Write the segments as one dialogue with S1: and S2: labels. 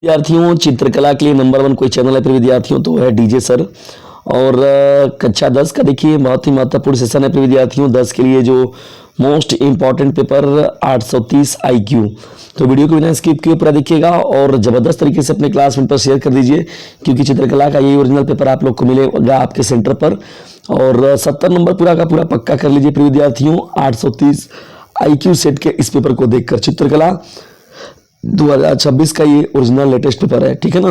S1: विद्यार्थियों, चित्रकला के लिए नंबर 1 कोई चैनल है प्रिय विद्यार्थियों तो वो है डीजे सर। और कक्षा 10 का देखिए बहुत ही महत्वपूर्ण सेशन है प्रिय विद्यार्थियों। 10 के लिए जो मोस्ट इम्पॉर्टेंट पेपर 830 IQ। तो वीडियो को बिना स्किप किए पूरा देखिएगा और ज़बरदस्त तरीके से अपने क्लासमेट पर शेयर कर दीजिए, क्योंकि चित्रकला का यही ओरिजिनल पेपर आप लोग को मिलेगा आपके सेंटर पर। और 70 नंबर पूरा का पूरा पक्का कर लीजिए प्रिय विद्यार्थियों। 830 IQ सेट के इस पेपर को देखकर चित्रकला 2026 का ये ओरिजिनल लेटेस्ट पेपर है, ठीक है ना।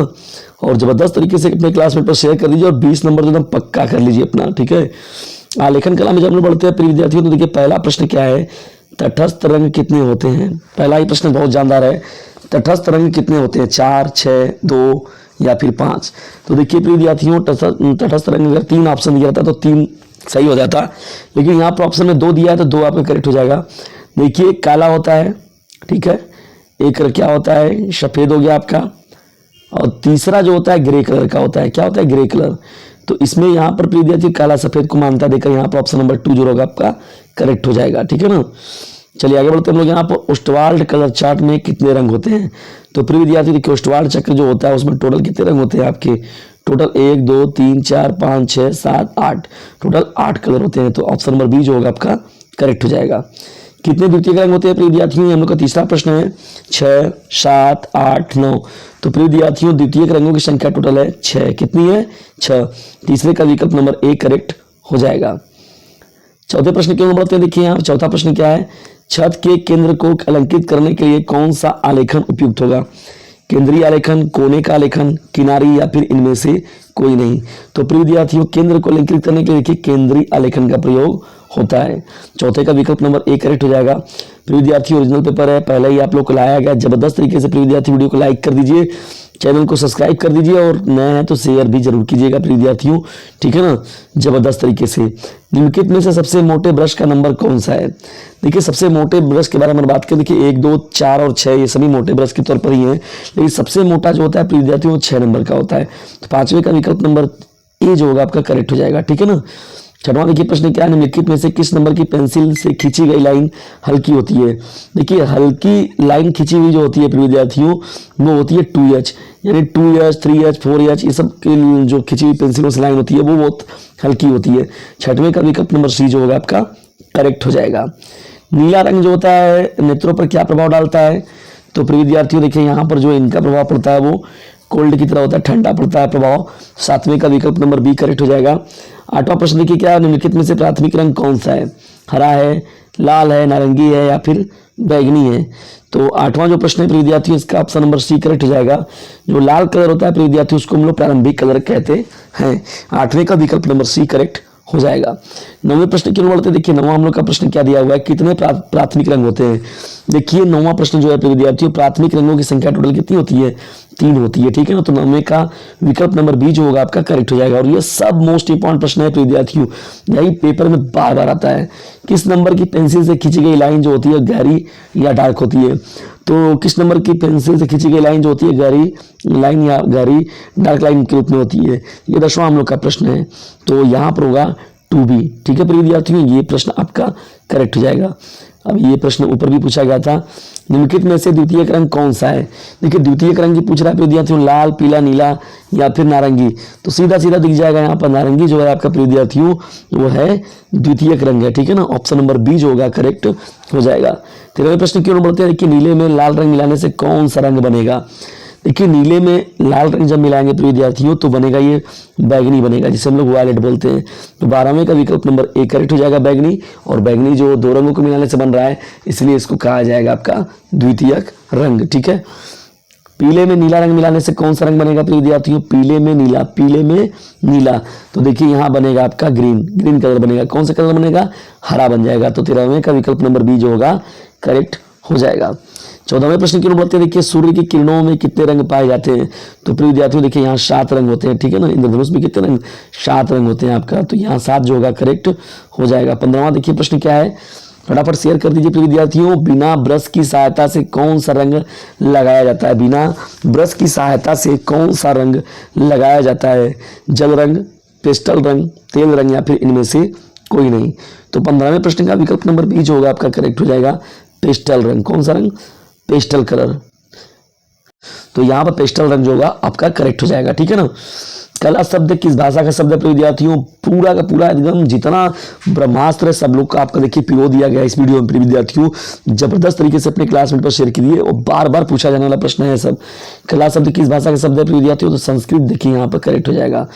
S1: और ज़बरदस्त तरीके से अपने क्लासमेट पर शेयर कर दीजिए और 20 नंबर तो एकदम पक्का कर लीजिए अपना, ठीक है। आलेखन कला में जब हम लोग बढ़ते हैं प्रिय विद्यार्थियों तो देखिए पहला प्रश्न क्या है, तटस्थ रंग कितने होते हैं। पहला ही प्रश्न बहुत जानदार है, तटस्थ रंग कितने होते हैं, 4, 6, 2 या फिर 5। तो देखिए प्रिय विद्यार्थियों तटस्थ रंग अगर 3 ऑप्शन दिया जाता तो 3 सही हो जाता, लेकिन यहाँ पर ऑप्शन में 2 दिया है तो 2 आपका करेक्ट हो जाएगा। देखिए काला होता है, ठीक है, एक क्या होता है सफ़ेद हो गया आपका, और तीसरा जो होता है ग्रे कलर का होता है। क्या होता है, ग्रे कलर। तो इसमें यहाँ पर प्रिय विद्यार्थी काला सफ़ेद को मानता देकर यहाँ पर ऑप्शन नंबर 2 जो होगा आपका करेक्ट हो जाएगा, ठीक है ना। चलिए आगे बढ़ते हैं हम लोग। यहाँ पर ओस्टवाल्ड कलर चार्ट में कितने रंग होते हैं। तो प्रिय विद्यार्थी देखिए ओस्टवाल्ड चक्र जो होता है उसमें टोटल कितने रंग होते हैं आपके, टोटल 1 2 3 4 5 6 7 8, टोटल 8 कलर होते हैं। तो ऑप्शन नंबर बी जो होगा आपका करेक्ट हो जाएगा। कितने द्वितीयक रंग होते हैं प्रिय विद्यार्थियों, हम लोग का तीसरा प्रश्न है। 6 7 8 9। तो प्रिय विद्यार्थियों द्वितीयक रंगों की संख्या टोटल है 6। कितनी है, 6। तीसरे का विकल्प नंबर ए करेक्ट हो जाएगा। चौथे प्रश्न की ओर बढ़ते हैं। देखिए यहाँ चौथा प्रश्न क्या है, छत के केंद्र को अलंकृत करने के लिए कौन सा आलेखन उपयुक्त होगा। केंद्रीय आलेखन, कोने का आलेखन, किनारी या फिर इनमें से कोई नहीं। तो प्रिय विद्यार्थियों केंद्र को अलंकृत करने के लिए देखिए केंद्रीय आलेखन का प्रयोग होता है। चौथे का विकल्प नंबर ए करेक्ट हो जाएगा। प्रिय विद्यार्थियों ओरिजिनल पेपर है, पहले ही आप लोग को लाया गया जबरदस्त तरीके से। प्रिय विद्यार्थी वीडियो को लाइक कर दीजिए, चैनल को सब्सक्राइब कर दीजिए और नए हैं तो शेयर भी जरूर कीजिएगा प्रिय विद्यार्थियों, ठीक है ना, जबरदस्त तरीके से। निम्नलिखित में से सबसे मोटे ब्रश का नंबर कौन सा है। देखिए सबसे मोटे ब्रश के बारे में बात करें, देखिए 1 2 4 और 6 ये सभी मोटे ब्रश के तौर पर ही हैं, लेकिन सबसे मोटा जो होता है प्रिय विद्यार्थियों वो 6 नंबर का होता है। तो पांचवें का विकल्प नंबर ए जो होगा आपका करेक्ट हो जाएगा, ठीक है ना। छठवां देखिए प्रश्न क्या है, निम्नलिखित में से किस नंबर की पेंसिल से खींची गई लाइन हल्की होती है। देखिए हल्की लाइन खींची हुई जो होती है प्रिय विद्यार्थियों वो होती है 2H, यानी 2H 3H 4H ये सब की जो खींची हुई पेंसिलों से लाइन होती है वो बहुत हल्की होती है। छठवें का विकल्प नंबर सी जो होगा आपका करेक्ट हो जाएगा। नीला रंग जो होता है नेत्रों पर क्या प्रभाव डालता है। तो प्रिय विद्यार्थियों देखिए यहाँ पर जो इनका प्रभाव पड़ता है वो कोल्ड की तरह होता है, ठंडा पड़ता है प्रभाव। सातवें का विकल्प नंबर बी करेक्ट हो जाएगा। आठवां प्रश्न देखिए क्या, निम्नलिखित में से प्राथमिक रंग कौन सा है। हरा है, लाल है, नारंगी है या फिर बैगनी है। तो आठवां जो प्रश्न है प्रिय विद्यार्थियों इसका ऑप्शन नंबर सी करेक्ट हो जाएगा। जो लाल कलर होता है प्रिय विद्यार्थियों उसको हम लोग प्रारंभिक कलर कहते हैं। आठवें का विकल्प नंबर सी करेक्ट हो जाएगा। नौवें प्रश्न की ओर बढ़ते देखिए नौवां हम लोग का प्रश्न क्या दिया हुआ है, कितने प्राथमिक रंग होते हैं। देखिए नौवां प्रश्न जो है प्रिय विद्यार्थियों प्राथमिक रंगों की संख्या टोटल कितनी होती है, 3 होती है, ठीक है ना। तो नौवें का विकल्प नंबर बी जो होगा आपका करेक्ट हो जाएगा। और ये सब मोस्ट इंपॉर्टेंट प्रश्न है प्रिय विद्यार्थियों, यही पेपर में बार बार आता है। किस नंबर की पेंसिल से खींची गई लाइन जो होती है गहरी या डार्क होती है। तो किस नंबर की पेंसिल से खींची गई लाइन जो होती है गहरी लाइन या गहरी डार्क लाइन के रूप में होती है। ये 10वां हम लोग का प्रश्न है, तो यहाँ पर होगा 2B, ठीक है प्रिय विद्यार्थियों ये प्रश्न आपका करेक्ट हो जाएगा। अब ये प्रश्न ऊपर भी पूछा गया था, निम्नलिखित में से द्वितीयक रंग कौन सा है। देखिए द्वितीयक रंग की पूछ रहा है प्रिय विद्यार्थियों, लाल, पीला, नीला या फिर नारंगी। तो सीधा सीधा दिख जाएगा यहाँ पर नारंगी जो है आपका प्रिय विद्यार्थियों वो है द्वितीयक रंग है, ठीक है ना। ऑप्शन नंबर बी जो होगा करेक्ट हो जाएगा। 13वें प्रश्न की ओर बढ़ते हैं। देखिए नीले में लाल रंग मिलाने से कौन सा रंग बनेगा। देखिए नीले में लाल रंग जब मिलाएंगे प्रिय विद्यार्थियों तो बनेगा ये बैगनी बनेगा, जिसे हम लोग वायलेट बोलते हैं। तो 12वें का विकल्प नंबर ए करेक्ट हो जाएगा बैगनी। और बैगनी जो 2 रंगों को मिलाने से बन रहा है इसलिए इसको कहा जाएगा आपका द्वितीयक रंग, ठीक है। पीले में नीला रंग मिलाने से कौन सा रंग बनेगा प्रिय विद्यार्थियों, पीले में नीला, पीले में नीला। तो देखिए यहाँ बनेगा आपका ग्रीन कलर बनेगा। कौन सा कलर बनेगा, हरा बन जाएगा। तो 13वें का विकल्प नंबर बी जो होगा करेक्ट हो जाएगा। 14वें प्रश्न की ओर बढ़ते हैं। देखिए सूर्य की किरणों में कितने रंग पाए जाते हैं। तो प्रिय विद्यार्थियों देखिए यहाँ 7 रंग होते हैं, ठीक है ना। इंद्रधनुष में कितने रंग, 7 रंग होते हैं आपका, तो यहाँ 7 जो होगा करेक्ट हो जाएगा। 15वां देखिए प्रश्न क्या है, फटाफट शेयर कर दीजिए प्रिय विद्यार्थियों। बिना ब्रश की सहायता से कौन सा रंग लगाया जाता है। बिना ब्रश की सहायता से कौन सा रंग लगाया जाता है। जल रंग, पेस्टल रंग, तेल रंग या फिर इनमें से कोई नहीं। तो 15वें प्रश्न का विकल्प नंबर बी जो होगा आपका करेक्ट हो जाएगा, पेस्टल रंग। कौन सा रंग, पेस्टल कलर। तो यहाँ पर पेस्टल रंग जो होगा आपका करेक्ट हो जाएगा, ठीक है ना। कला शब्द किस भाषा का शब्द है प्रिय विद्यार्थियों, पूरा का पूरा एकदम जितना ब्रह्मास्त्र है सब लोग का आपका देखिए पिरो दिया गया इस वीडियो में प्रिय विद्यार्थियों, जबरदस्त तरीके से अपने क्लासमेट पर शेयर कीजिए और बार बार पूछा जाने वाला प्रश्न है सब। कला शब्द किस भाषा का शब्द है प्रिय विद्यार्थियों, तो संस्कृत देखिए यहाँ पर करेक्ट हो जाएगा।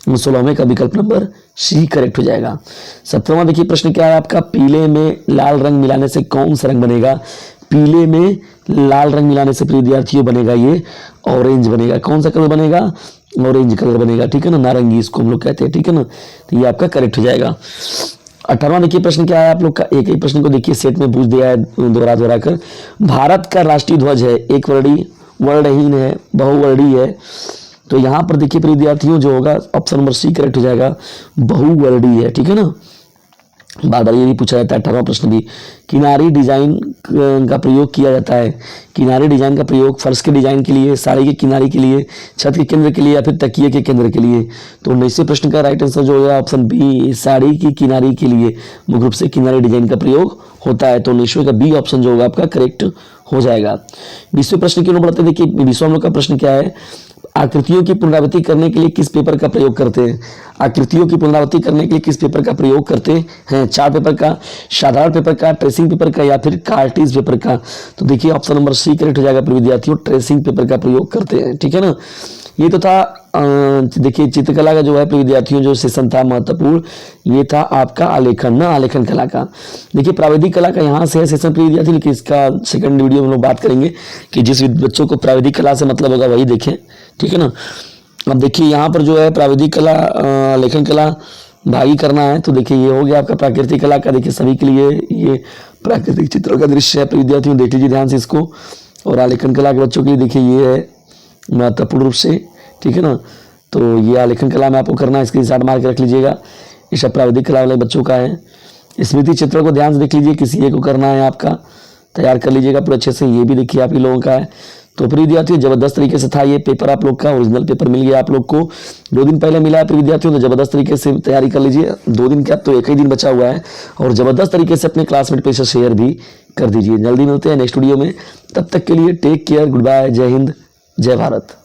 S1: 16वें का विकल्प नंबर सी करेक्ट हो जाएगा। 17वां देखिए प्रश्न क्या है आपका, पीले में लाल रंग मिलाने से कौन सा रंग बनेगा, पीले में लाल रंग मिलाने से प्रिय विद्यार्थियों बनेगा ये ऑरेंज बनेगा। कौन सा कलर बनेगा, ऑरेंज कलर बनेगा, ठीक है ना, नारंगी इसको हम लोग कहते हैं, ठीक है ना। तो ये आपका करेक्ट हो जाएगा। 18वां देखिए प्रश्न क्या है आप लोग का, एक ही प्रश्न को देखिए सेट में पूछ दिया है दोहरा कर। भारत का राष्ट्रीय ध्वज है एक वर्णहीन है, बहुवर्णीय है, तो यहाँ पर देखिए प्रिय विद्यार्थियों जो होगा ऑप्शन नंबर सी करेक्ट हो जाएगा, बहुवर्णीय है, ठीक है ना। बार बार ये भी पूछा जाता है 18वां प्रश्न भी। किनारी डिजाइन का प्रयोग किया जाता है, किनारी डिजाइन का प्रयोग फर्श के डिजाइन के लिए, साड़ी के किनारे के लिए, छत के केंद्र के लिए या फिर तकिए के केंद्र के लिए। तो 19वें प्रश्न का राइट आंसर जो होगा ऑप्शन बी, साड़ी की किनारी के लिए मुख्य रूप से किनारी डिजाइन का प्रयोग होता है। तो 19वें का बी ऑप्शन जो होगा आपका करेक्ट हो जाएगा। 20वें प्रश्न की ओर बढ़ते हैं। देखिए 20वां हम लोग का प्रश्न क्या है, आकृतियों की पुनरावृत्ति करने के लिए किस पेपर का प्रयोग करते हैं, आकृतियों की पुनरावृत्ति करने के लिए किस पेपर का प्रयोग करते हैं, चार्ट पेपर का, साधारण पेपर का, ट्रेसिंग पेपर का या फिर कार्टिज पेपर का। तो देखिए ऑप्शन नंबर सी करेक्ट हो जाएगा प्रिय विद्यार्थियों, ट्रेसिंग पेपर का प्रयोग करते हैं, ठीक है ना। ये तो था देखिए चित्रकला का जो है प्रिय विद्यार्थियों जो सेशन था महत्वपूर्ण, ये था आपका आलेखन ना, आलेखन कला का। देखिए प्राविधिक कला का यहाँ से है सेशन प्रिय विद्यार्थी, लेकिन इसका सेकंड वीडियो में हम लोग बात करेंगे कि जिस बच्चों को प्राविधिक कला से मतलब होगा वही देखें, ठीक है ना। अब देखिए यहाँ पर जो है प्राविधिक कला लेखन कला भागी करना है, तो देखिए ये हो गया आपका प्राकृतिक कला का। देखिए सभी के लिए ये प्राकृतिक चित्रों का दृश्य है प्रिय विद्यार्थियों, देख लीजिए ध्यान से इसको। और आलेखन कला के बच्चों के लिए देखिए ये है महत्वपूर्ण रूप से, ठीक है ना। तो ये आलेखन कला में आपको करना है, स्क्रीनशॉट मार के रख लीजिएगा, ये सब प्राविधिक कला वाले बच्चों का है। स्मृति चित्र को ध्यान से देख लीजिए, किसी एक को करना है आपका, तैयार कर लीजिएगा पूरे अच्छे से। ये भी देखिए आप ही लोगों का है। तो प्रिय विद्यार्थियों जबरदस्त तरीके से था ये पेपर आप लोग का, ओरिजिनल पेपर मिल गया आप लोग को, 2 दिन पहले मिला है प्रिय विद्यार्थियों, तो जबरदस्त तरीके से तैयारी कर लीजिए। 2 दिन क्या, तो 1 ही दिन बचा हुआ है, और जबरदस्त तरीके से अपने क्लासमेट पे शेयर भी कर दीजिए। जल्दी मिलते हैं नेक्स्ट वीडियो में, तब तक के लिए टेक केयर, गुड बाय, जय हिंद, जय भारत।